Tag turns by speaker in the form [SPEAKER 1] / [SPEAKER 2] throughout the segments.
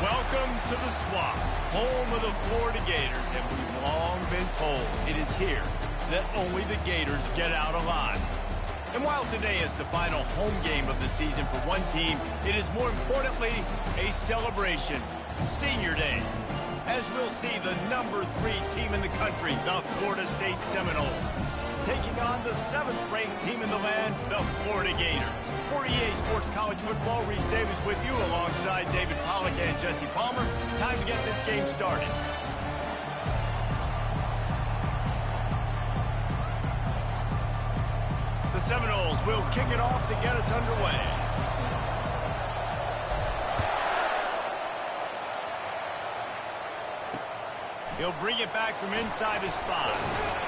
[SPEAKER 1] Welcome to the Swamp, home of the Florida Gators, and we've long been told it is here that only the Gators get out alive. And while today is the final home game of the season for one team, it is more importantly a celebration, Senior Day, as we'll see the #3 team in the country, the Florida State Seminoles, taking on the 7th-ranked team in the land, the Florida Gators. For EA Sports College Football, Reese Davis with you alongside David Pollack and Jesse Palmer. Time to get this game started. The Seminoles will kick it off to get us underway. He'll bring it back from inside his 5.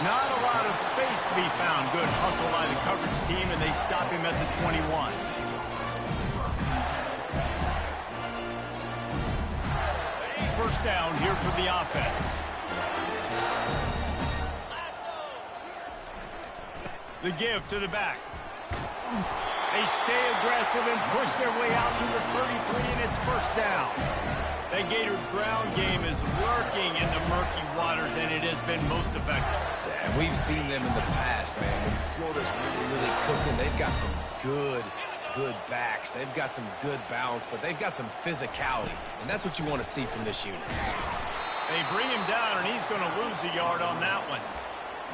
[SPEAKER 1] Not a lot of space to be found. Good hustle by the coverage team, and they stop him at the 21. First down here for the offense. The give to the back. They stay aggressive and push their way out to the 33, and it's first down. The Gator ground game is lurking in the murky waters, and it has been most effective.
[SPEAKER 2] Yeah, we've seen them in the past, man. When Florida's really cooking, they've got some good backs. They've got some good balance, but they've got some physicality, and that's what you want to see from this unit.
[SPEAKER 1] They bring him down, and he's going to lose a yard on that one.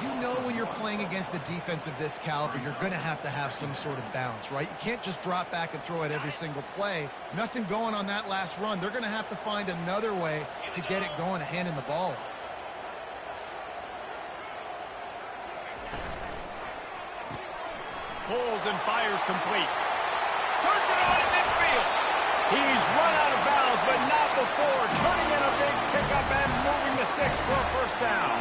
[SPEAKER 3] You know when you're playing against a defense of this caliber, you're going to have some sort of balance, right? You can't just drop back and throw it every single play. Nothing going on that last run. They're going to have to find another way to get it going, handing the ball off.
[SPEAKER 1] Pulls and fires complete. Turns it on in midfield. He's run out of bounds, but not before. Turning in a big pickup and moving the sticks for a first down.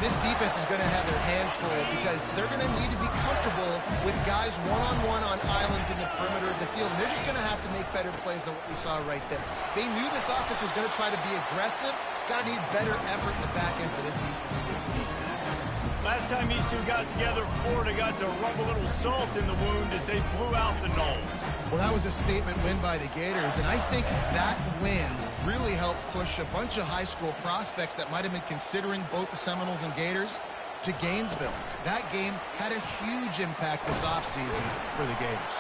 [SPEAKER 3] This defense is going to have their hands full because they're going to need to be comfortable with guys one-on-one on islands in the perimeter of the field. And they're just going to have to make better plays than what we saw right there. They knew this offense was going to try to be aggressive. Got to need better effort in the back end for this defense.
[SPEAKER 1] Last time these two got together, Florida got to rub a little salt in the wound as they blew out the Noles.
[SPEAKER 3] Well, that was a statement win by the Gators, and I think that win really helped push a bunch of high school prospects that might have been considering both the Seminoles and Gators to Gainesville. That game had a huge impact this offseason for the Gators.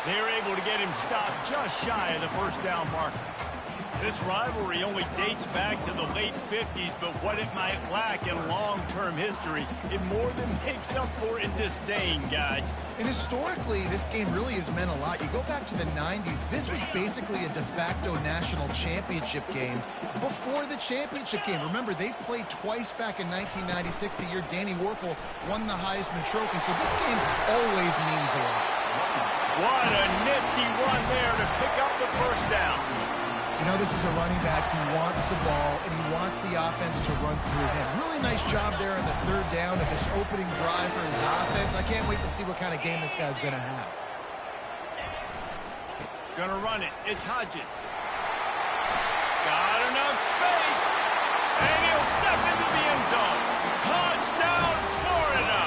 [SPEAKER 1] They were able to get him stopped just shy of the first down marker. This rivalry only dates back to the late 50s, but what it might lack in long-term history, it more than makes up for in disdain, guys.
[SPEAKER 3] And historically, this game really has meant a lot. You go back to the 90s, this was basically a de facto national championship game before the championship game. Remember, they played twice back in 1996, the year Danny Werfel won the Heisman Trophy. So this game always means a lot.
[SPEAKER 1] What a nifty run there to pick up the first down.
[SPEAKER 3] You know, this is a running back who wants the ball, and he wants the offense to run through him. Really nice job there on the third down of this opening drive for his offense. I can't wait to see what kind of game this guy's going to have.
[SPEAKER 1] Gonna run it. It's Hodges. Got enough space. And he'll step into the end zone. Touchdown, Florida.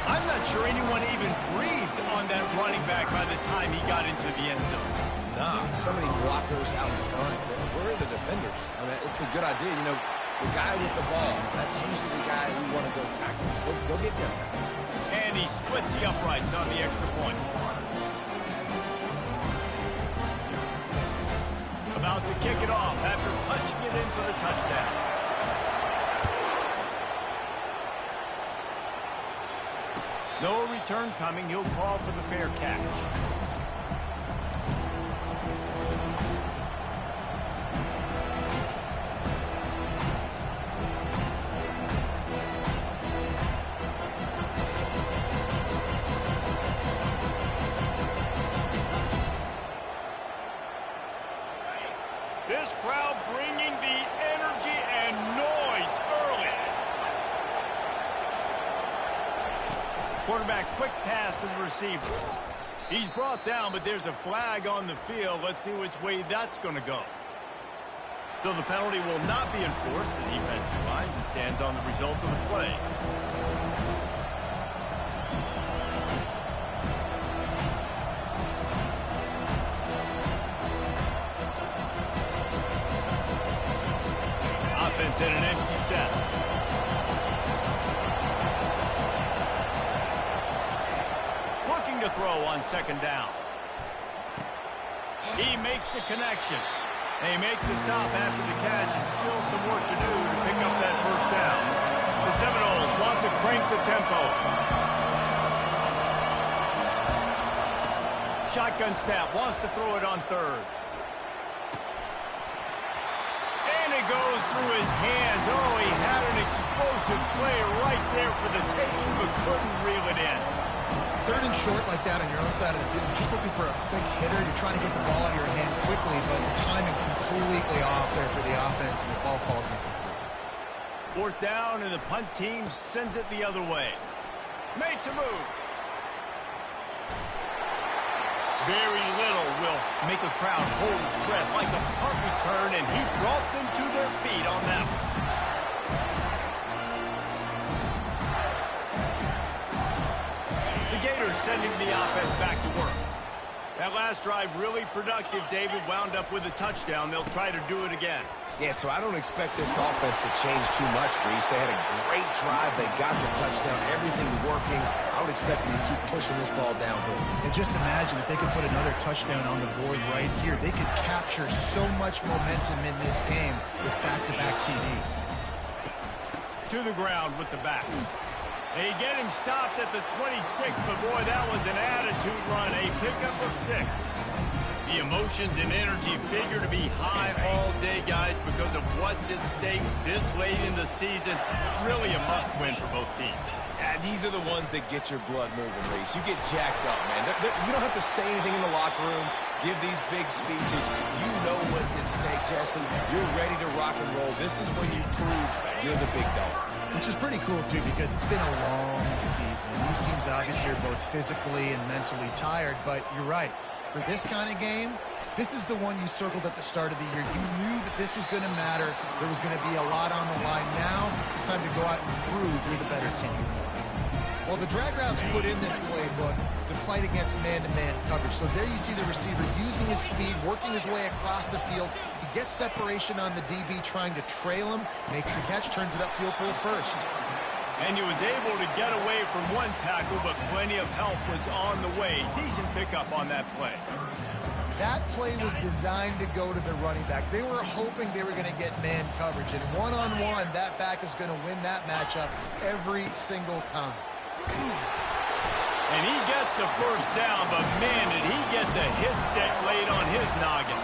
[SPEAKER 1] I'm not sure anyone even breathed on that running back by the time he got into the end zone.
[SPEAKER 2] Nah, so many blockers out in front. Where are the defenders? I mean, it's a good idea. You know, the guy with the ball, that's usually the guy we want to go tackle. Go get him.
[SPEAKER 1] And he splits the uprights on the extra point. About to kick it off after punching it in for the touchdown. No return coming. He'll call for the fair catch. This crowd bringing the energy and noise early. Quarterback quick pass to the receiver. He's brought down, but there's a flag on the field. Let's see which way that's going to go. So the penalty will not be enforced. The defense declines and stands on the result of the play. Offense in an empty set. Looking to throw on second down. He makes the connection. They make the stop after the catch, and still some work to do to pick up that first down. The Seminoles want to crank the tempo. Shotgun snap, wants to throw it on third. And it goes through his hands. Oh, he had an explosive play right there for the taking, but couldn't reel it in.
[SPEAKER 3] Third and short like that on your own side of the field, you're just looking for a quick hitter. You're trying to get the ball out of your hand quickly, but the timing completely off there for the offense, and the ball falls incomplete.
[SPEAKER 1] Fourth down, and the punt team sends it the other way. Makes a move. Very little will make a crowd hold its breath like a punt return, and he brought them to their feet on that one. The Gators sending the offense back to work. That last drive really productive. David wound up with a touchdown. They'll try to do it again.
[SPEAKER 2] Yeah, so I don't expect this offense to change too much, Reese. They had a great drive. They got the touchdown. Everything working. I would expect them to keep pushing this ball downhill.
[SPEAKER 3] And just imagine if they could put another touchdown on the board right here. They could capture so much momentum in this game with back-to-back TDs.
[SPEAKER 1] To the ground with the back. They get him stopped at the 26, but boy, that was an attitude run. A pickup of 6. The emotions and energy figure to be high all day, guys, because of what's at stake this late in the season. Really a must-win for both teams.
[SPEAKER 2] Yeah, these are the ones that get your blood moving, Reese. You get jacked up, man. You don't have to say anything in the locker room, give these big speeches. You know what's at stake, Jesse. You're ready to rock and roll. This is when you prove you're the big dog.
[SPEAKER 3] Which is pretty cool, too, because it's been a long season. These teams obviously are both physically and mentally tired, but you're right. For this kind of game, this is the one you circled at the start of the year. You knew that this was going to matter. There was going to be a lot on the line. Now it's time to go out and prove you're the better team. Well, the drag routes put in this playbook to fight against man-to-man coverage. So there you see the receiver using his speed, working his way across the field. He gets separation on the DB, trying to trail him, makes the catch, turns it upfield for the first.
[SPEAKER 1] And he was able to get away from one tackle, but plenty of help was on the way. Decent pickup on that play.
[SPEAKER 3] That play was designed to go to the running back. They were hoping they were going to get man coverage, and one-on-one, that back is going to win that matchup every single time.
[SPEAKER 1] And he gets the first down, but man, did he get the hit stick laid on his noggin.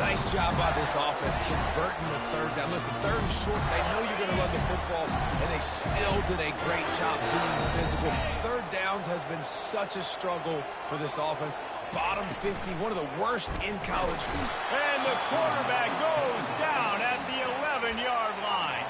[SPEAKER 2] Nice job by this offense converting the third down. Listen, third and short, they know you're going to run the football, and they still did a great job being physical. Third downs has been such a struggle for this offense. Bottom 50, one of the worst in college.
[SPEAKER 1] And the quarterback goes down at the 11-yard line.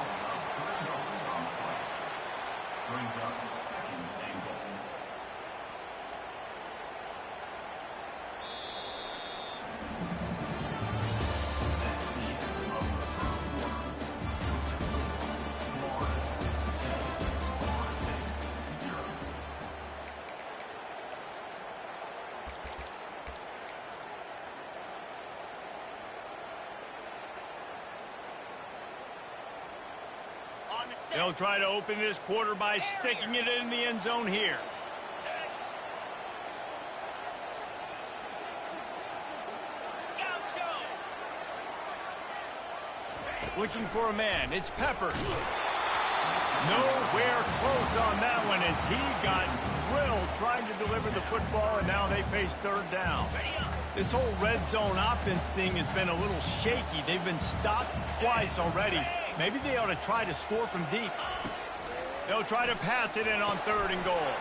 [SPEAKER 1] They'll try to open this quarter by sticking it in the end zone here. Looking for a man. It's Peppers. Nowhere close on that one as he got drilled trying to deliver the football, and now they face third down. This whole red zone offense thing has been a little shaky. They've been stopped twice already. Maybe they ought to try to score from deep. They'll try to pass it in on third and goal.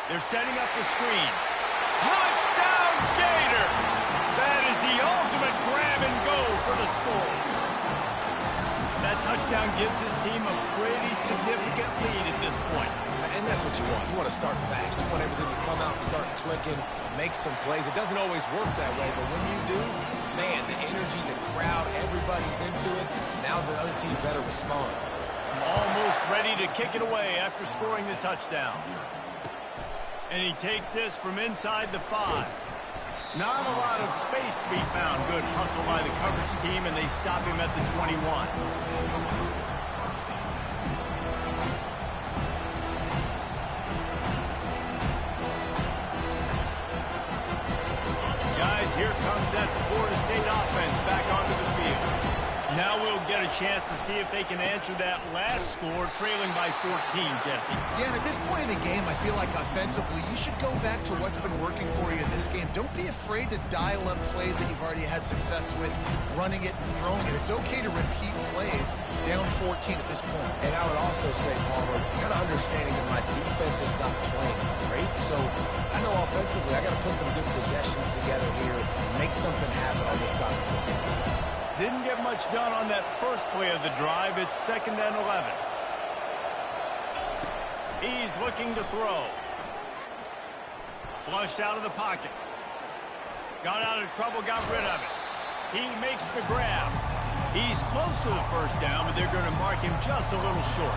[SPEAKER 1] They're setting up the screen. Touchdown, Gator! That is the ultimate grab and go for the score. That touchdown gives his team a pretty significant lead at this point.
[SPEAKER 2] And that's what you want. You want to start fast. You want everything to come out and start clicking, make some plays. It doesn't always work that way, but when you do, man, the energy, the crowd, everybody's into it. Now the other team better respond.
[SPEAKER 1] Almost ready to kick it away after scoring the touchdown. And he takes this from inside the 5. Not a lot of space to be found. Good hustle by the coverage team, and they stop him at the 21. Here comes that Florida State offense back onto the field. Now we'll get a chance to see if they can answer that last score, trailing by 14, Jesse.
[SPEAKER 3] Yeah, and at this point in the game, I feel like offensively, you should go back to what's been working for you in this game. Don't be afraid to dial up plays that you've already had success with, running it and throwing it. It's okay to repeat plays down 14 at this point.
[SPEAKER 2] And I would also say, Palmer, kind of understanding that my defense is not playing great, so I know offensively I got to put some good possessions together here, make something happen on this side of the football.
[SPEAKER 1] Didn't get much done on that first play of the drive. It's 2nd and 11. He's looking to throw. Flushed out of the pocket. Got out of trouble, got rid of it. He makes the grab. He's close to the first down, but they're going to mark him just a little short.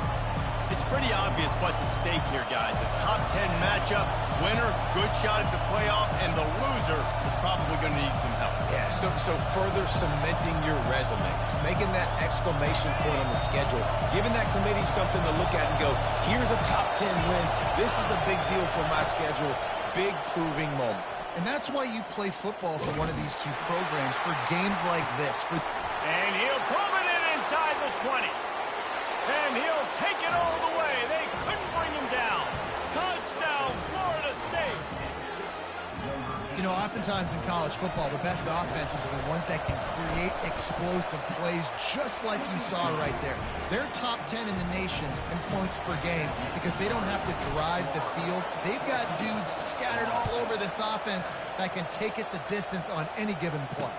[SPEAKER 1] It's pretty obvious what's at stake here, guys. A top 10 matchup, winner, good shot at the playoff, and the loser is probably going to need some help.
[SPEAKER 2] Yeah, so further cementing your resume, making that exclamation point on the schedule, giving that committee something to look at and go, here's a top 10 win. This is a big deal for my schedule. Big proving moment.
[SPEAKER 3] And that's why you play football for one of these two programs, for games like this.
[SPEAKER 1] And he'll pull it in inside the 20. And he'll take it all the way. They couldn't bring him down. Touchdown, Florida State.
[SPEAKER 3] You know, oftentimes in college football, the best offenses are the ones that can create explosive plays just like you saw right there. They're top 10 in the nation in points per game because they don't have to drive the field. They've got dudes scattered all over this offense that can take it the distance on any given play.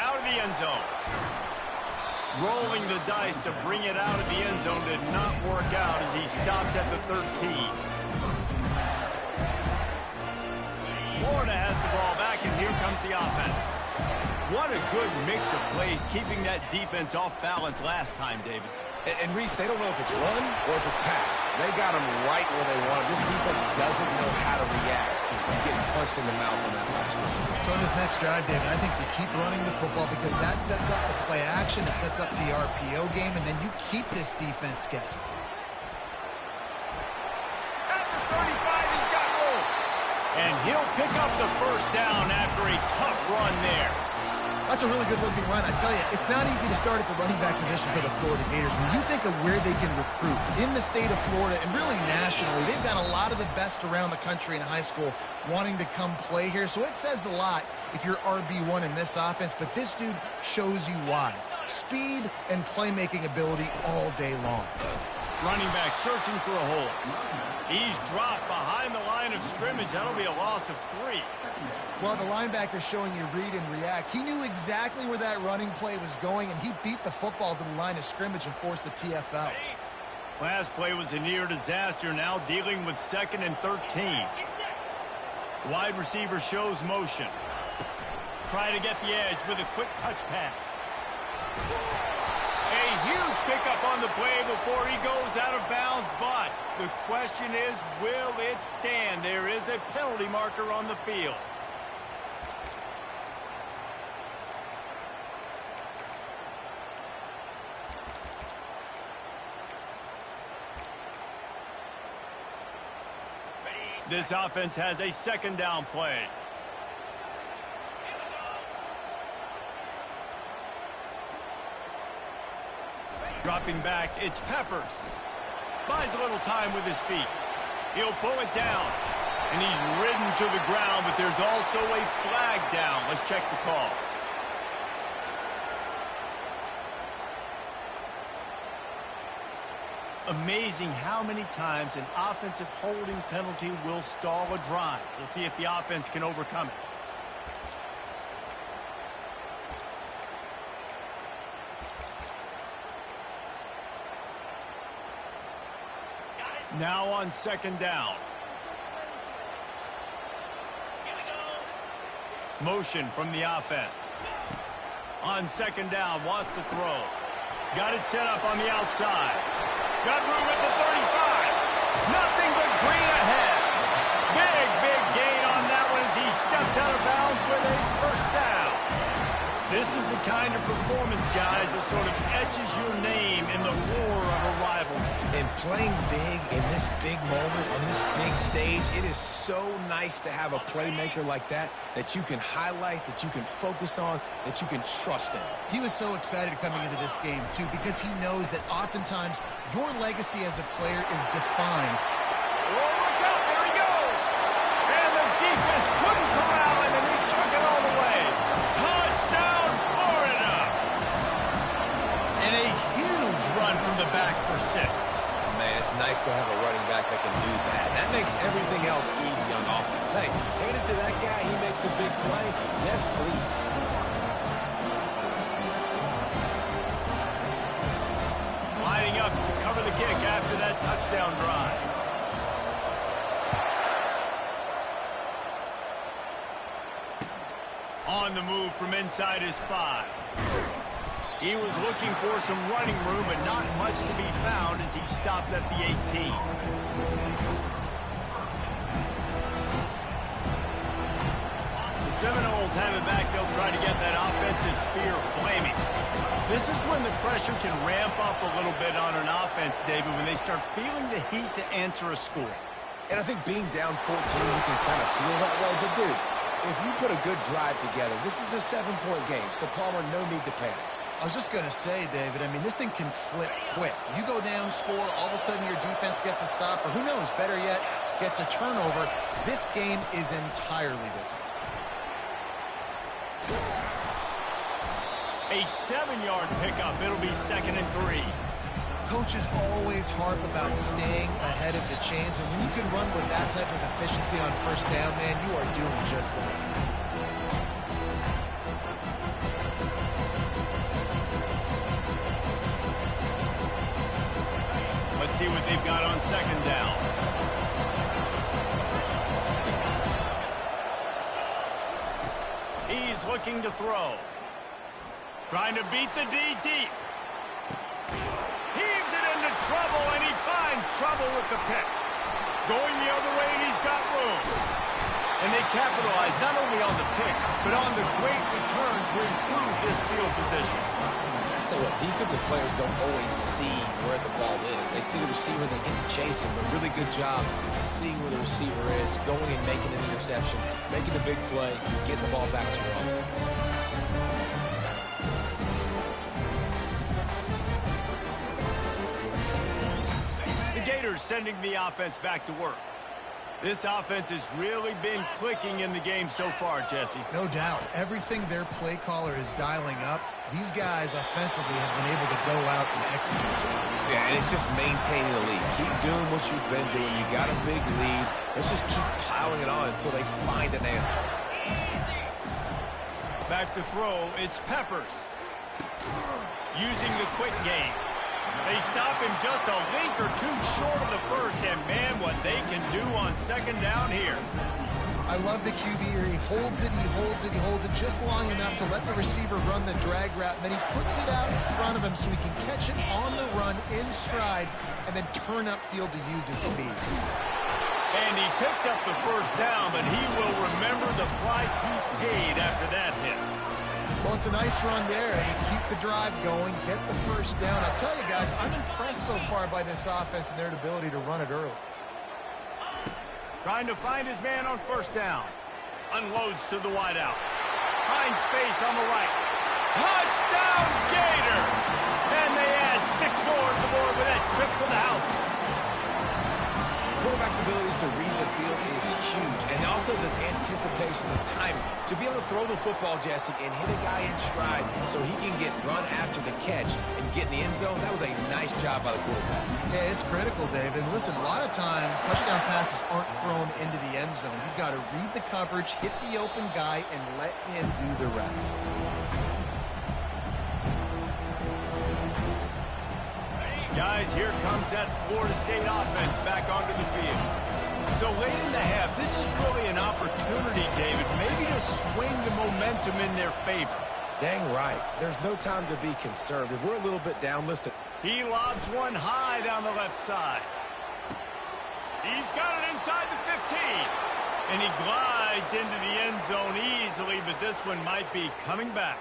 [SPEAKER 1] Out of the end zone. Rolling the dice to bring it out of the end zone did not work out as he stopped at the 13. Florida has the ball back, and here comes the offense. What a good mix of plays, keeping that defense off balance last time, David.
[SPEAKER 2] And Reese, they don't know if it's run or if it's pass. They got them right where they want them. This defense doesn't know how to react from getting punched in the mouth on that last one.
[SPEAKER 3] So in this next drive, David, I think you keep running the football because that sets up the play action, it sets up the RPO game, and then you keep this defense guessing.
[SPEAKER 1] At the 35, he's got room. And he'll pick up the first down after a tough run there.
[SPEAKER 3] That's a really good-looking run. I tell you, it's not easy to start at the running back position for the Florida Gators. When you think of where they can recruit in the state of Florida and really nationally, they've got a lot of the best around the country in high school wanting to come play here. So it says a lot if you're RB1 in this offense, but this dude shows you why. Speed and playmaking ability all day long.
[SPEAKER 1] Running back searching for a hole. He's dropped behind the line of scrimmage. That'll be a loss of 3.
[SPEAKER 3] Well, the linebacker's showing you read and react. He knew exactly where that running play was going, and he beat the football to the line of scrimmage and forced the TFL.
[SPEAKER 1] Last play was a near disaster, now dealing with 2nd and 13. Wide receiver shows motion. Trying to get the edge with a quick touch pass. A huge pickup on the play before he goes out of bounds, but the question is, will it stand? There is a penalty marker on the field. This offense has a 2nd down play. Dropping back, it's Peppers. Buys a little time with his feet. He'll pull it down. And he's ridden to the ground, but there's also a flag down. Let's check the call. Amazing how many times an offensive holding penalty will stall a drive. We'll see if the offense can overcome it. Now on 2nd down. Motion from the offense. On 2nd down, wants to throw. Got it set up on the outside. Got room at the 35. Nothing but green ahead. Big gain on that one as he steps out of bounds with a first down. This is the kind of performance, guys, that sort of etches your name in the roar of a rivalry.
[SPEAKER 2] And playing big in this big moment, on this big stage, it is so nice to have a playmaker like that you can highlight, that you can focus on, that you can trust in.
[SPEAKER 3] He was so excited coming into this game, too, because he knows that oftentimes your legacy as a player is defined.
[SPEAKER 1] Oh, look out, there he goes! And the defense couldn't corral him, and he took it all the way. Touchdown, Florida! And a huge run from the back for 6.
[SPEAKER 2] Man, it's nice to have a running back that can do that. That makes everything else easy on offense. Hey, hand it to that guy. He makes a big play. Yes, please.
[SPEAKER 1] Lining up to cover the kick after that touchdown drive. On the move from inside his 5. He was looking for some running room, but not much to be found as he stopped at the 18. The Seminoles have it back. They'll try to get that offensive spear flaming. This is when the pressure can ramp up a little bit on an offense, David, when they start feeling the heat to answer a score.
[SPEAKER 2] And I think being down 14, you can kind of feel that way. But, dude, if you put a good drive together, this is a 7-point game, so Palmer, no need to panic.
[SPEAKER 3] I was just going to say, David, I mean, this thing can flip quick. You go down, score, all of a sudden your defense gets a stop, or who knows, better yet, gets a turnover. This game is entirely different.
[SPEAKER 1] A 7-yard pickup. It'll be 2nd and 3.
[SPEAKER 3] Coaches always harp about staying ahead of the chains, and when you can run with that type of efficiency on first down, man, you are doing just that.
[SPEAKER 1] Let's see what they've got on 2nd down. He's looking to throw. Trying to beat the D deep. Heaves it into trouble, and he finds trouble with the pick. Going the other way, and he's got room. And they capitalize not only on the pick, but on the great return to improve this field position.
[SPEAKER 2] tell you what, defensive players don't always see where the ball is. They see the receiver, they get to chase him. But really good job seeing where the receiver is, going and making an interception, making a big play, getting the ball back to your offense.
[SPEAKER 1] The Gators sending the offense back to work. This offense has really been clicking in the game so far, Jesse.
[SPEAKER 3] No doubt. Everything their play caller is dialing up, these guys offensively have been able to go out and execute.
[SPEAKER 2] Yeah, and it's just maintaining the lead. Keep doing what you've been doing. You got a big lead. Let's just keep piling it on until they find an answer.
[SPEAKER 1] Back to throw, it's Peppers. Using the quick game. They stop him just a link or two short of the first, and man, what they can do on second down here.
[SPEAKER 3] I love the QB here. He holds it, he holds it, he holds it just long enough to let the receiver run the drag route, and then he puts it out in front of him so he can catch it on the run in stride and then turn upfield to use his speed.
[SPEAKER 1] And he picks up the first down, but he will remember the price he paid after that hit.
[SPEAKER 3] Well, it's a nice run there, and you keep the drive going, get the first down. I tell you guys, I'm impressed so far by this offense and their ability to run it early.
[SPEAKER 1] Trying to find his man on first down. Unloads to the wideout. Finds space on the right. Touchdown, Gator! And they add 6 more to the board with that trip to the house.
[SPEAKER 2] Quarterback's abilities to read the field is huge, and also the anticipation, the timing. To be able to throw the football, Jesse, and hit a guy in stride so he can get run after the catch and get in the end zone, that was a nice job by the quarterback.
[SPEAKER 3] Yeah, it's critical, David. Listen, a lot of times touchdown passes aren't thrown into the end zone. You've got to read the coverage, hit the open guy, and let him do the rest.
[SPEAKER 1] Guys, here comes that Florida State offense back onto the field. So late in the half, this is really an opportunity, David, maybe to swing the momentum in their favor.
[SPEAKER 2] Dang right. There's no time to be concerned. If we're a little bit down, listen.
[SPEAKER 1] He lobs one high down the left side. He's got it inside the 15. And he glides into the end zone easily, but this one might be coming back.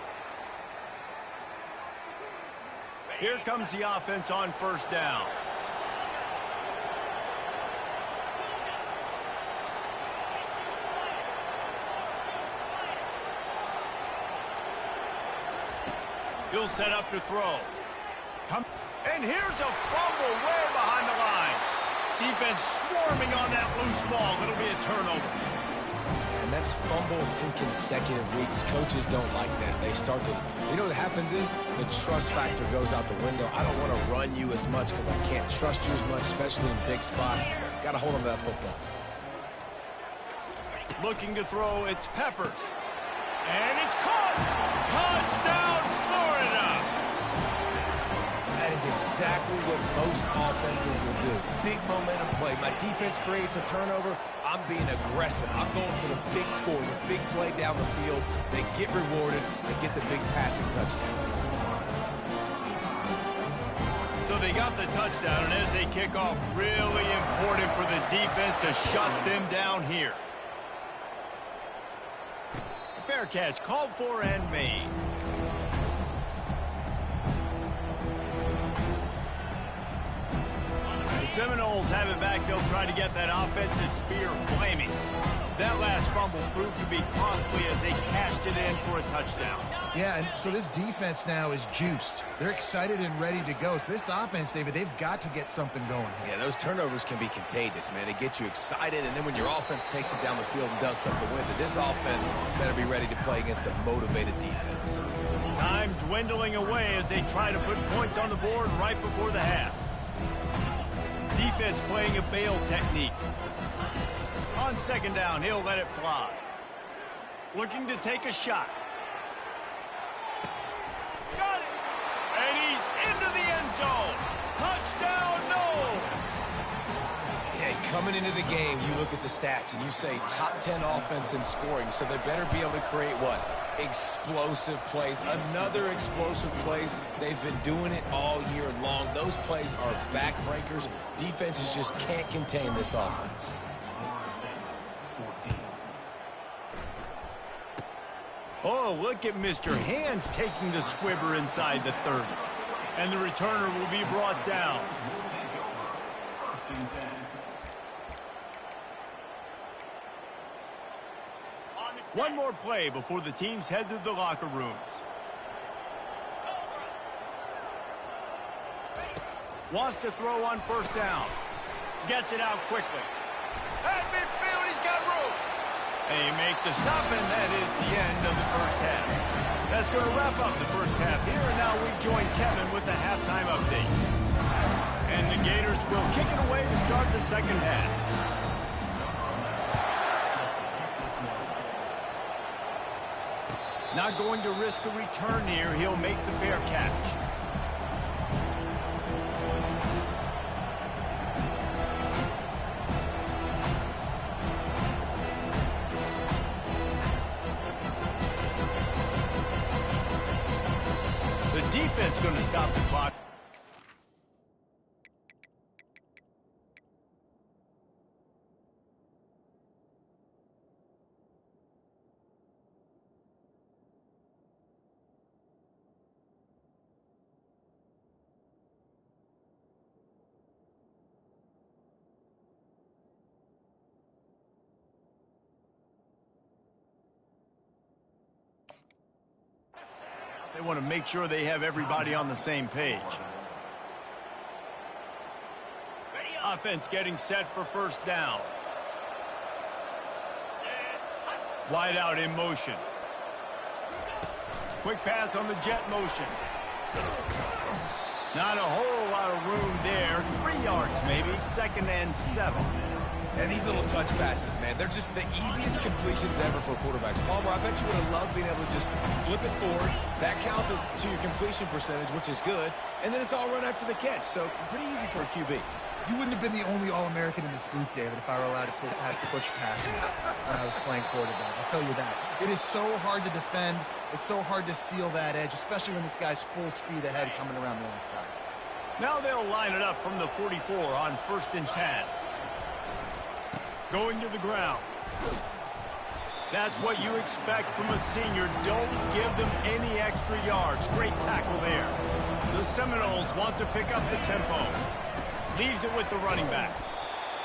[SPEAKER 1] Here comes the offense on first down. He'll set up to throw. And here's a fumble way behind the line. Defense swarming on that loose ball. It'll be a turnover.
[SPEAKER 2] And that's fumbles in consecutive weeks. Coaches don't like that. They start to, you know what happens is the trust factor goes out the window. I don't want to run you as much because I can't trust you as much, especially in big spots. Got to hold on to that football.
[SPEAKER 1] Looking to throw, it's Peppers. And it's caught! Touchdown, Florida!
[SPEAKER 2] That is exactly what most offenses will do. Big momentum play. My defense creates a turnover. I'm being aggressive. I'm going for the big score, the big play down the field. They get rewarded. They get the big passing touchdown.
[SPEAKER 1] So they got the touchdown, and as they kick off, really important for the defense to shut them down here. Fair catch, called for and made. The Seminoles have it back. They'll try to get that offensive spear flaming. That last fumble proved to be costly as they cashed it in for a touchdown.
[SPEAKER 3] Yeah, and so this defense now is juiced. They're excited and ready to go. So this offense, David, they've got to get something going here.
[SPEAKER 2] Yeah, those turnovers can be contagious, man. They get you excited, and then when your offense takes it down the field and does something with it, this offense better be ready to play against a motivated defense.
[SPEAKER 1] Time dwindling away as they try to put points on the board right before the half. Defense playing a bail technique. On second down, he'll let it fly. Looking to take a shot. Got it! And he's into the end zone. Touchdown, no!
[SPEAKER 2] Yeah, coming into the game, you look at the stats and you say top 10 offense in scoring, so they better be able to create what? Explosive plays. Another explosive plays. They've been doing it all year long. Those plays are backbreakers. Defenses just can't contain this offense.
[SPEAKER 1] Oh, look at Mr. Hands taking the squibber inside the 30. And the returner will be brought down. One more play before the teams head to the locker rooms. Wants to throw on first down. Gets it out quickly. At midfield, he's got room. They make the stop, and that is the end of the first half. That's going to wrap up the first half here, and now we join Kevin with the halftime update. And the Gators will kick it away to start the second half. Not going to risk a return here. He'll make the fair catch. The defense going to stop the clock. They want to make sure they have everybody on the same page. Offense getting set for first down. Wide out in motion. Quick pass on the jet motion. Not a whole lot of room there. 3 yards maybe. 2nd and 7.
[SPEAKER 2] And these little touch passes, man, they're just the easiest completions ever for quarterbacks. Palmer, I bet you would have loved being able to just flip it forward. That counts as to your completion percentage, which is good. And then it's all run after the catch. So pretty easy for a QB.
[SPEAKER 3] You wouldn't have been the only All-American in this booth, David, if I were allowed to have push passes when I was playing quarterback. I'll tell you that. It is so hard to defend. It's so hard to seal that edge, especially when this guy's full speed ahead coming around the outside.
[SPEAKER 1] Now they'll line it up from the 44 on 1st and 10. Going to the ground. That's what you expect from a senior. Don't give them any extra yards. Great tackle there. The Seminoles want to pick up the tempo. Leaves it with the running back.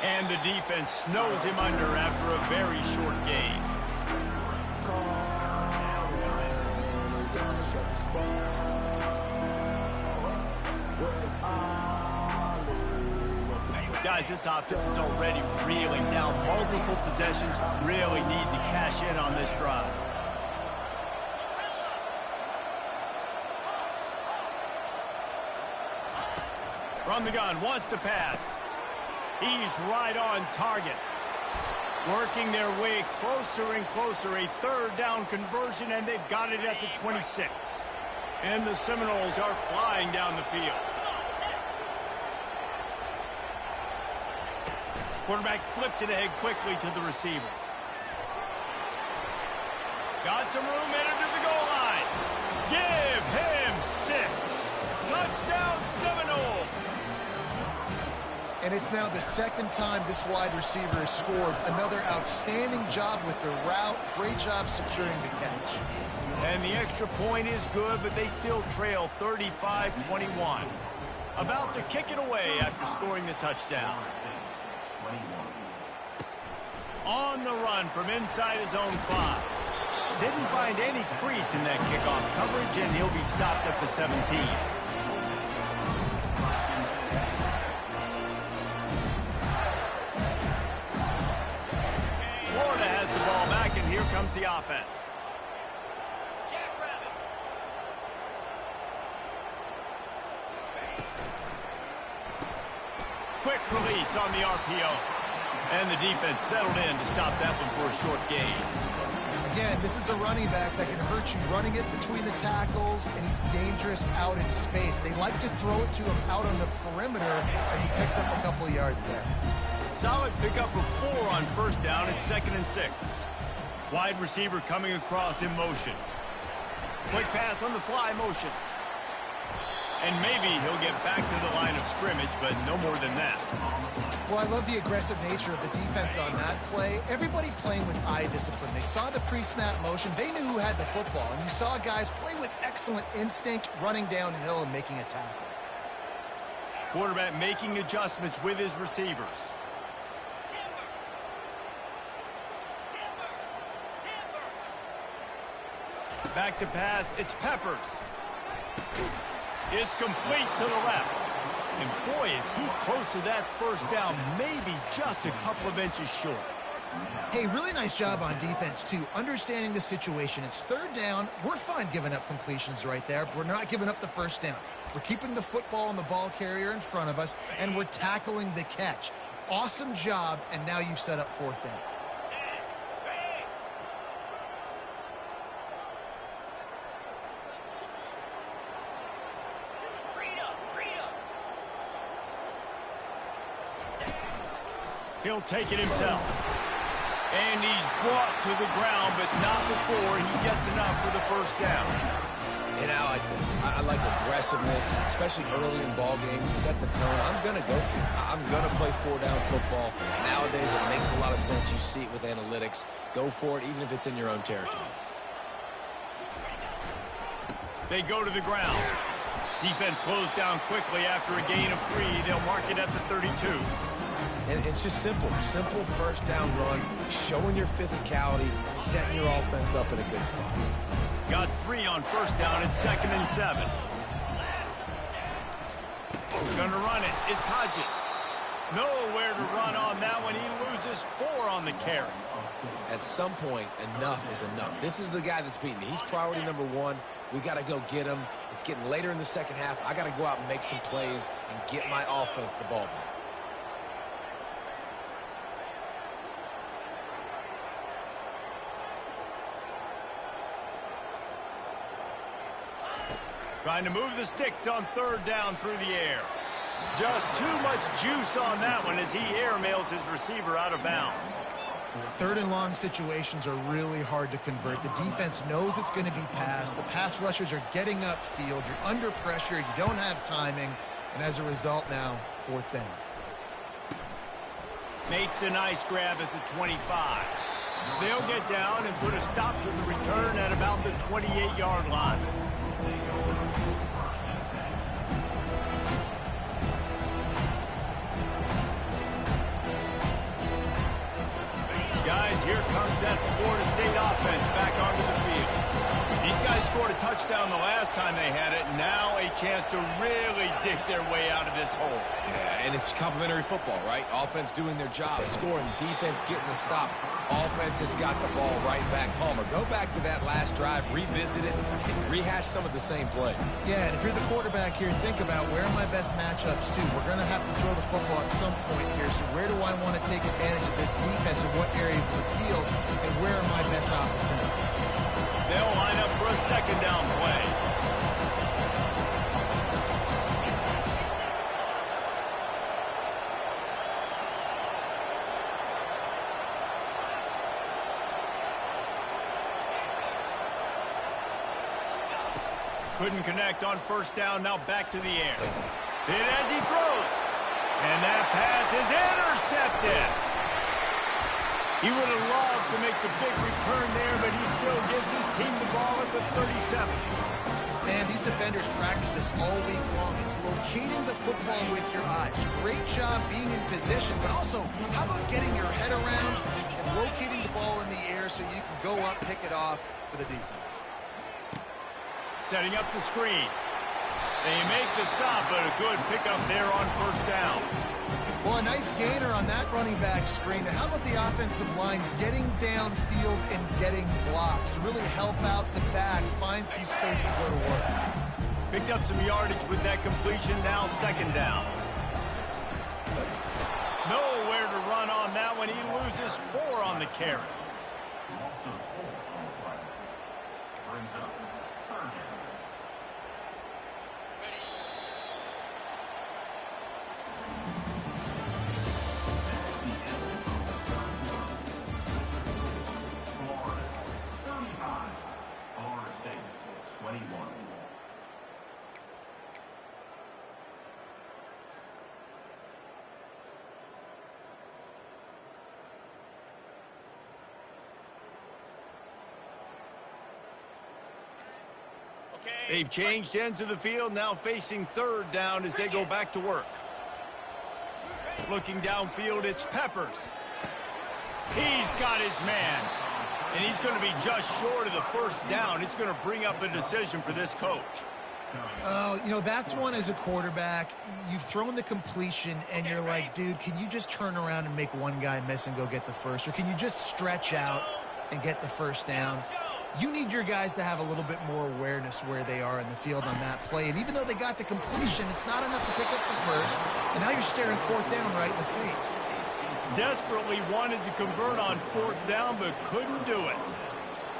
[SPEAKER 1] And the defense snows him under after a very short gain. Guys, this offense is already reeling down multiple possessions. Really need to cash in on this drive. From the gun, wants to pass. He's right on target. Working their way closer and closer. A 3rd down conversion, and they've got it at the 26. And the Seminoles are flying down the field. Quarterback flips it ahead quickly to the receiver. Got some room, headed to the goal line. Give him 6. Touchdown, Seminoles.
[SPEAKER 3] And it's now the 2nd time this wide receiver has scored. Another outstanding job with the route. Great job securing the catch.
[SPEAKER 1] And the extra point is good, but they still trail 35-21. About to kick it away after scoring the touchdown. On the run from inside his own 5. Didn't find any crease in that kickoff coverage, and he'll be stopped at the 17. Florida has the ball back, and here comes the offense. Quick release on the RPO. And the defense settled in to stop that one for a short gain.
[SPEAKER 3] Again, this is a running back that can hurt you running it between the tackles, and he's dangerous out in space. They like to throw it to him out on the perimeter as he picks up a couple of yards there.
[SPEAKER 1] Solid pickup of 4 on first down at 2nd and 6. Wide receiver coming across in motion. Quick pass on the fly motion. And maybe he'll get back to the line of scrimmage, but no more than that.
[SPEAKER 3] Well, I love the aggressive nature of the defense on that play. Everybody playing with eye discipline. They saw the pre-snap motion. They knew who had the football. And you saw guys play with excellent instinct, running downhill and making a tackle.
[SPEAKER 1] Quarterback making adjustments with his receivers. Back to pass. It's Peppers. It's complete to the left. And boy, is he close to that first down, maybe just a couple of inches short.
[SPEAKER 3] Hey, really nice job on defense, too, understanding the situation. It's third down. We're fine giving up completions right there. We're not giving up the first down. We're keeping the football and the ball carrier in front of us, and we're tackling the catch. Awesome job, and now you've set up fourth down.
[SPEAKER 1] He'll take it himself. And he's brought to the ground, but not before he gets enough for the first down.
[SPEAKER 2] And I like this. I like aggressiveness, especially early in ball games. Set the tone. I'm going to go for it. I'm going to play four-down football. Nowadays, it makes a lot of sense. You see it with analytics. Go for it, even if it's in your own territory.
[SPEAKER 1] They go to the ground. Defense closed down quickly after a gain of 3. They'll mark it at the 32.
[SPEAKER 2] And it's just simple first down run, showing your physicality, setting your offense up in a good spot.
[SPEAKER 1] Got 3 on first down at 2nd and 7. Gonna run it. It's Hodges. Nowhere to run on that one. He loses 4 on the carry.
[SPEAKER 2] At some point, enough is enough. This is the guy that's beating me. He's priority number 1. We got to go get him. It's getting later in the second half. I got to go out and make some plays and get my offense the ball back.
[SPEAKER 1] Trying to move the sticks on third down through the air. Just too much juice on that one as he airmails his receiver out of bounds.
[SPEAKER 3] Third and long situations are really hard to convert. The defense knows it's going to be passed. The pass rushers are getting upfield. You're under pressure. You don't have timing. And as a result now, fourth down.
[SPEAKER 1] Makes a nice grab at the 25. They'll get down and put a stop to the return at about the 28-yard line. Guys, here comes that Florida State offense back onto the field. These guys scored a touchdown the last time they had it. Now a chance to really dig their way out of this hole.
[SPEAKER 2] Yeah, and it's complimentary football, right? Offense doing their job, scoring, defense getting the stop. Offense has got the ball right back. Palmer, go back to that last drive, revisit it, and rehash some of the same plays.
[SPEAKER 3] Yeah, and if you're the quarterback here, think about where are my best matchups too. We're going to have to throw the football at some point here, so where do I want to take advantage of this defense and what areas of the field, and where are my best opportunities?
[SPEAKER 1] They'll line up for a second down play. Couldn't connect on first down, now back to the air. Hit as he throws. And that pass is intercepted. He would have loved to make the big return there, but he still gives his team the ball at the 37.
[SPEAKER 3] Man, these defenders practice this all week long. It's locating the football with your eyes. Great job being in position, but also, how about getting your head around and locating the ball in the air so you can go up, pick it off for the defense.
[SPEAKER 1] Setting up the screen. They make the stop, but a good pickup there on first down.
[SPEAKER 3] Well, a nice gainer on that running back screen. Now, how about the offensive line getting downfield and getting blocks to really help out the back, find some space to go to work?
[SPEAKER 1] Picked up some yardage with that completion, now second down. Nowhere to run on that one. He loses 4 on the carry. They've changed ends of the field, now facing third down as they go back to work. Looking downfield, it's Peppers. He's got his man. And he's going to be just short of the first down. It's going to bring up a decision for this coach.
[SPEAKER 3] Oh, you know, that's one as a quarterback. You've thrown the completion, and you're like, dude, can you just turn around and make one guy miss and go get the first? Or can you just stretch out and get the first down? You need your guys to have a little bit more awareness where they are in the field on that play. And even though they got the completion, it's not enough to pick up the first. And now you're staring fourth down right in the face.
[SPEAKER 1] Desperately wanted to convert on fourth down, but couldn't do it.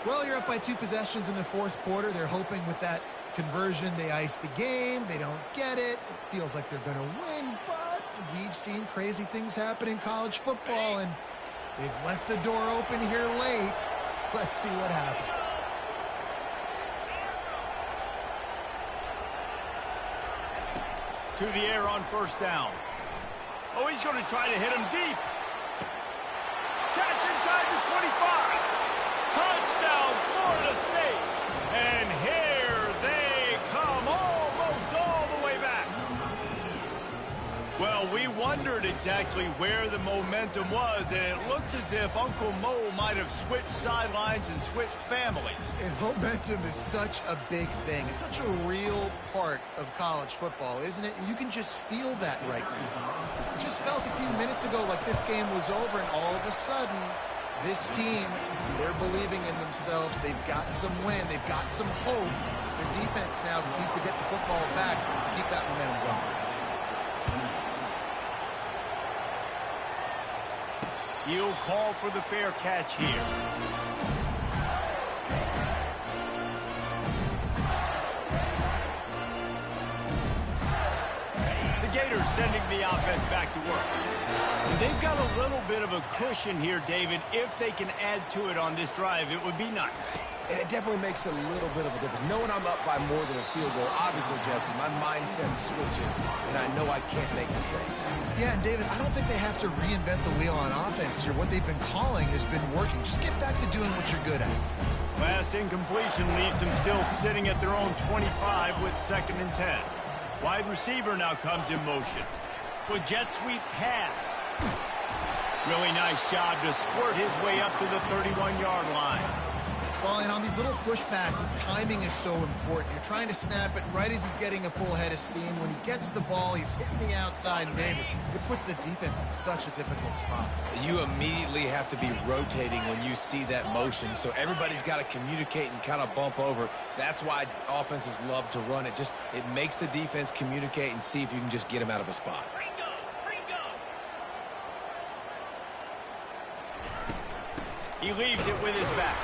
[SPEAKER 3] Well, you're up by 2 possessions in the fourth quarter. They're hoping with that conversion they ice the game. They don't get it. It feels like they're going to win, but we've seen crazy things happen in college football, and they've left the door open here late. Let's see what happens.
[SPEAKER 1] To the air on first down. Oh, he's going to try to hit him deep. Catch inside the 25. Touchdown, Florida State. And here they come, almost all the way back. Well, we wondered exactly where the momentum was, and it looks as if Uncle Mo might have switched sidelines and switched families.
[SPEAKER 3] And momentum is such a big thing. It's such a real part of college football, isn't it? And you can just feel that right now. It just felt a few minutes ago like this game was over, and all of a sudden, this team, they're believing in themselves. They've got some wind. They've got some hope. Their defense now needs to get the football back to keep that momentum going.
[SPEAKER 1] He'll call for the fair catch here. The Gators sending the offense back to work. And they've got a little bit of a cushion here, David. If they can add to it on this drive, it would be nice.
[SPEAKER 2] And it definitely makes a little bit of a difference. Knowing I'm up by more than a field goal, obviously, Jesse, my mindset switches, and I know I can't make mistakes.
[SPEAKER 3] Yeah, and David, I don't think they have to reinvent the wheel on offense here. What they've been calling has been working. Just get back to doing what you're good at.
[SPEAKER 1] Last incompletion leaves them still sitting at their own 25 with 2nd and 10. Wide receiver now comes in motion. With jet sweep pass. Really nice job to squirt his way up to the 31-yard line.
[SPEAKER 3] Well, and on these little push passes, timing is so important. You're trying to snap it right as he's getting a full head of steam. When he gets the ball, he's hitting the outside, and David, it puts the defense in such a difficult spot.
[SPEAKER 2] You immediately have to be rotating when you see that motion, so everybody's got to communicate and kind of bump over. That's why offenses love to run it. It makes the defense communicate and see if you can just get him out of a spot.
[SPEAKER 1] He leaves it with his back.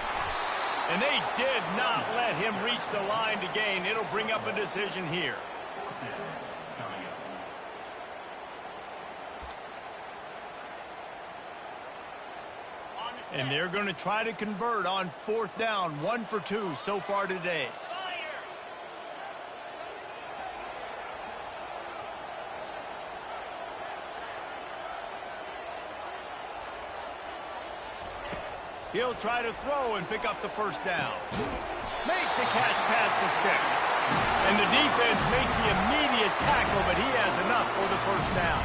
[SPEAKER 1] And they did not let him reach the line to gain. It'll bring up a decision here. And they're going to try to convert on fourth down. 1 for 2 so far today. He'll try to throw and pick up the first down. Makes the catch past the sticks. And the defense makes the immediate tackle, but he has enough for the first down.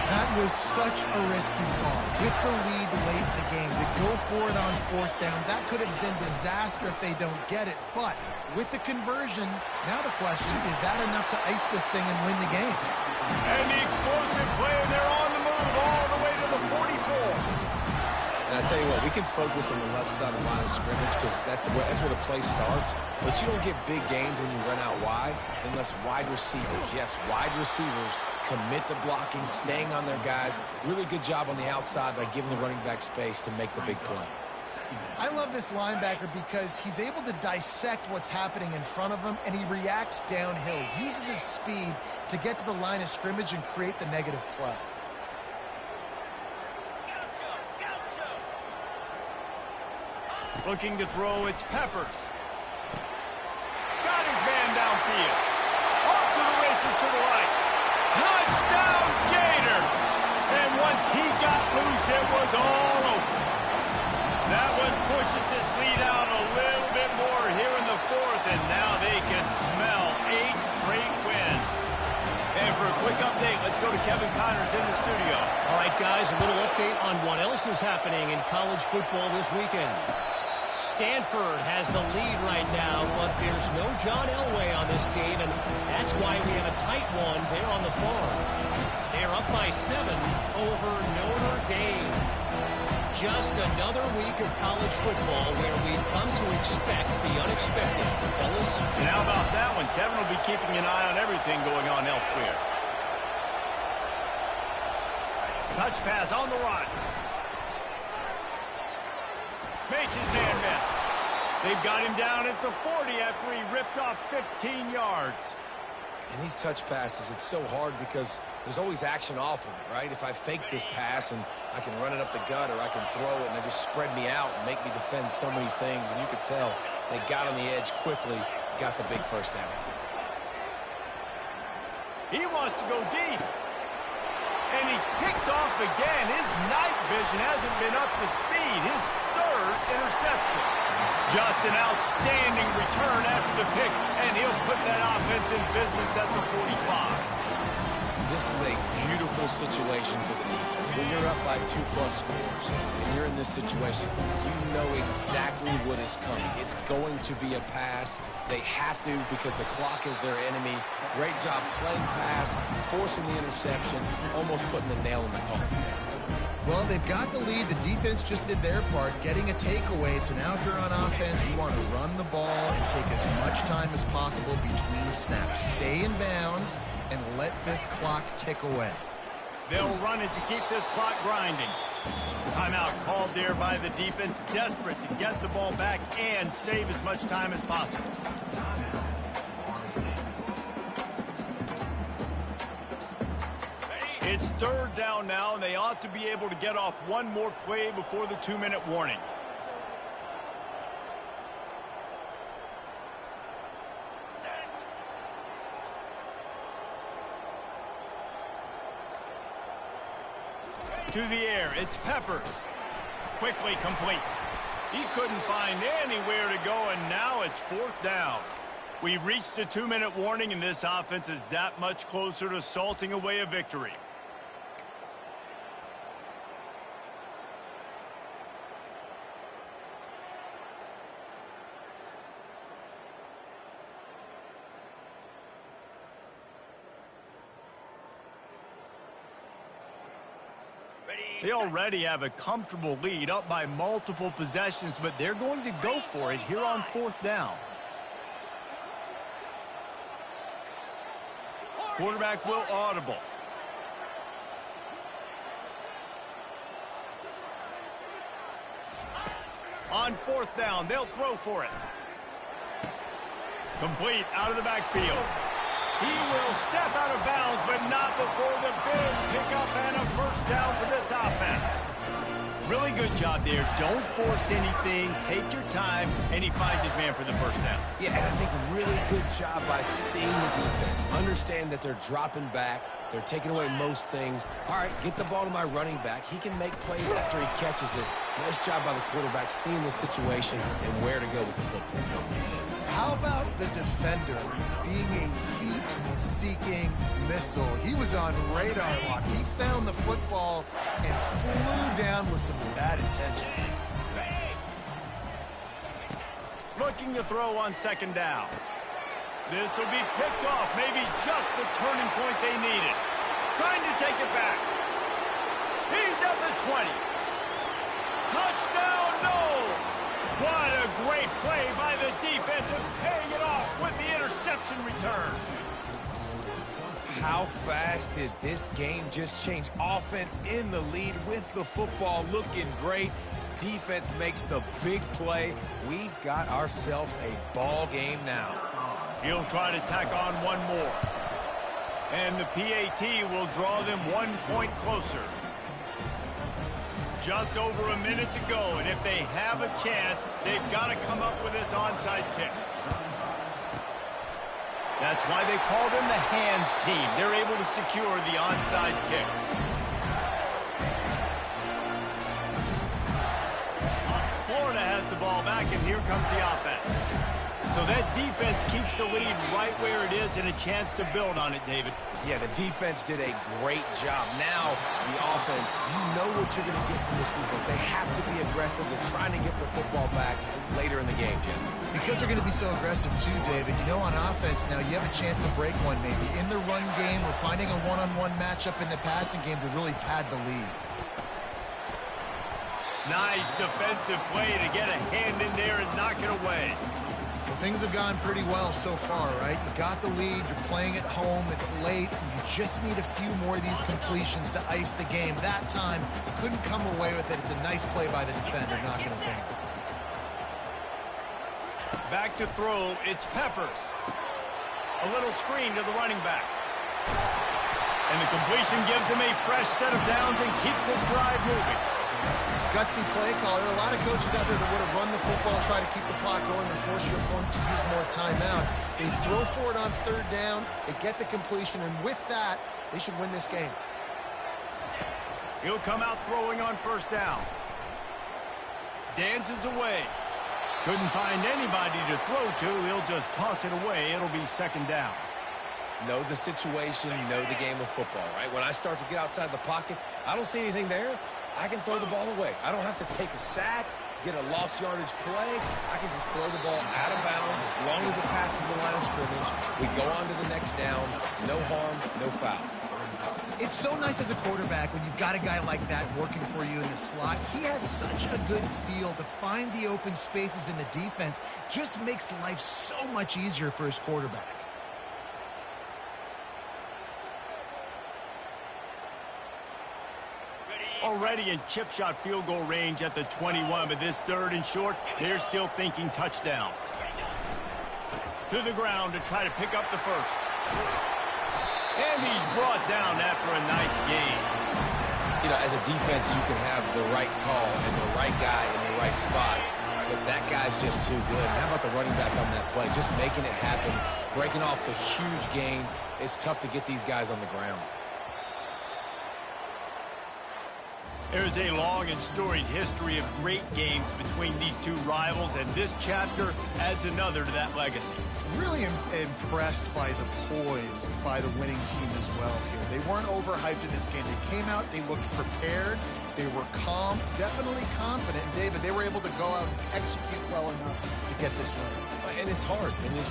[SPEAKER 3] That was such a risky call. With the lead late in the game, to go for it on fourth down, that could have been disaster if they don't get it. But with the conversion, now the question, is that enough to ice this thing and win the game?
[SPEAKER 1] And the explosive play, and they're on the move all the way to the 44.
[SPEAKER 2] And I tell you what, we can focus on the left side of the line of scrimmage because that's where the play starts. But you don't get big gains when you run out wide unless wide receivers, yes, wide receivers, commit to blocking, staying on their guys. Really good job on the outside by giving the running back space to make the big play.
[SPEAKER 3] I love this linebacker because he's able to dissect what's happening in front of him, and he reacts downhill, uses his speed to get to the line of scrimmage and create the negative play.
[SPEAKER 1] Looking to throw, it's Peppers. Got his man downfield. Off to the races to the right. Touchdown, Gators! And once he got loose, it was all over. That one pushes this lead out a little bit more here in the fourth, and now they Kevin Connor's in the studio.
[SPEAKER 4] All right, guys, a little update on what else is happening in college football this weekend. Stanford has the lead right now, but there's no John Elway on this team, and that's why we have a tight one there on the farm. They're up by 7 over Notre Dame. Just another week of college football where we've come to expect the unexpected. Fellas?
[SPEAKER 1] And how about that one? Kevin will be keeping an eye on everything going on elsewhere. Touch pass on the run. Makes his man miss. They've got him down at the 40 after he ripped off 15 yards.
[SPEAKER 2] And these touch passes, it's so hard because there's always action off of it, right? If I fake this pass and I can run it up the gut or I can throw it and it just spread me out and make me defend so many things. And you could tell they got on the edge quickly, got the big first down.
[SPEAKER 1] He wants to go deep. And he's picked off again. His night vision hasn't been up to speed. His third interception. Just an outstanding return after the pick, and he'll put that offense in business at the 45.
[SPEAKER 2] This is a beautiful situation for the defense. When you're up by 2+ scores and you're in this situation, you know exactly what is coming. It's going to be a pass. They have to because the clock is their enemy. Great job playing pass, forcing the interception, almost putting the nail in the coffin.
[SPEAKER 3] Well, they've got the lead. The defense just did their part, getting a takeaway. So now if you're on offense, you want to run the ball and take as much time as possible between snaps. Stay in bounds and let this clock tick away.
[SPEAKER 1] They'll run it to keep this clock grinding. Timeout called there by the defense, desperate to get the ball back and save as much time as possible. It's third down now, and they ought to be able to get off one more play before the 2-minute warning. To the air, it's Peppers. Quickly complete. He couldn't find anywhere to go, and now it's 4th down. We've reached the 2-minute warning, and this offense is that much closer to salting away a victory. They already have a comfortable lead, up by multiple possessions, but they're going to go for it here on 4th down. Quarterback will audible. On 4th down, they'll throw for it. Complete out of the backfield. He will step out of bounds, but not before the big pickup and a first down for this offense. Really good job there. Don't force anything. Take your time, and he finds his man for the first down.
[SPEAKER 2] Yeah, and I think really good job by seeing the defense. Understand that they're dropping back. They're taking away most things. All right, get the ball to my running back. He can make plays after he catches it. Nice job by the quarterback seeing the situation and where to go with the football.
[SPEAKER 3] How about the defender being a heat-seeking missile? He was on radar lock. He found the football and flew down with some bad intentions.
[SPEAKER 1] Looking to throw on 2nd down. This will be picked off. Maybe just the turning point they needed. Trying to take it back. He's at the 20. Touchdown, Knowles! What a great play by the defense and paying it off with the interception return.
[SPEAKER 2] How fast did this game just change? Offense in the lead with the football looking great. Defense makes the big play. We've got ourselves a ball game now.
[SPEAKER 1] He'll try to tack on one more. And the PAT will draw them 1 point closer. Just over a minute to go, and if they have a chance, they've got to come up with this onside kick. That's why they call them the hands team. They're able to secure the onside kick. Florida has the ball back, and here comes the offense. So that defense keeps the lead right where it is and a chance to build on it, David.
[SPEAKER 2] Yeah, the defense did a great job. Now, the offense, you know what you're going to get from this defense. They have to be aggressive. They're trying to get the football back later in the game, Jesse.
[SPEAKER 3] Because they're going to be so aggressive too, David. You know, on offense now, you have a chance to break one maybe in the run game or finding a one-on-one matchup in the passing game to really pad the lead.
[SPEAKER 1] Nice defensive play to get a hand in there and knock it away.
[SPEAKER 3] Well, things have gone pretty well so far, right? You got the lead, you're playing at home, it's late, you just need a few more of these completions to ice the game. That time, couldn't come away with it. It's a nice play by the defender, knocking it down.
[SPEAKER 1] Back to throw, it's Peppers. A little screen to the running back. And the completion gives him a fresh set of downs and keeps this drive moving.
[SPEAKER 3] Gutsy play caller. A lot of coaches out there that would have run the football, try to keep the clock going, and force your opponent to use more timeouts. They throw for it on third down, they get the completion, and with that, they should win this game.
[SPEAKER 1] He'll come out throwing on first down. Dances away. Couldn't find anybody to throw to. He'll just toss it away. It'll be second down.
[SPEAKER 2] Know the situation, know the game of football, right? When I start to get outside the pocket, I don't see anything there. I can throw the ball away. I don't have to take a sack, get a lost yardage play. I can just throw the ball out of bounds as long as it passes the line of scrimmage. We go on to the next down. No harm, no foul.
[SPEAKER 3] It's so nice as a quarterback when you've got a guy like that working for you in the slot. He has such a good feel to find the open spaces in the defense. Just makes life so much easier for his quarterback.
[SPEAKER 1] Already in chip shot field goal range at the 21, but this third and short, they're still thinking touchdown. To the ground to try to pick up the first. And he's brought down after a nice gain.
[SPEAKER 2] You know, as a defense, you can have the right call and the right guy in the right spot, but that guy's just too good. And how about the running back on that play? Just making it happen, breaking off the huge gain. It's tough to get these guys on the ground.
[SPEAKER 1] There's a long and storied history of great games between these two rivals, and this chapter adds another to that legacy.
[SPEAKER 3] Really impressed by the poise by the winning team as well here. They weren't overhyped in this game. They came out, they looked prepared, they were calm, definitely confident. And David, they were able to go out and execute well enough to get this win.
[SPEAKER 2] And it's hard in these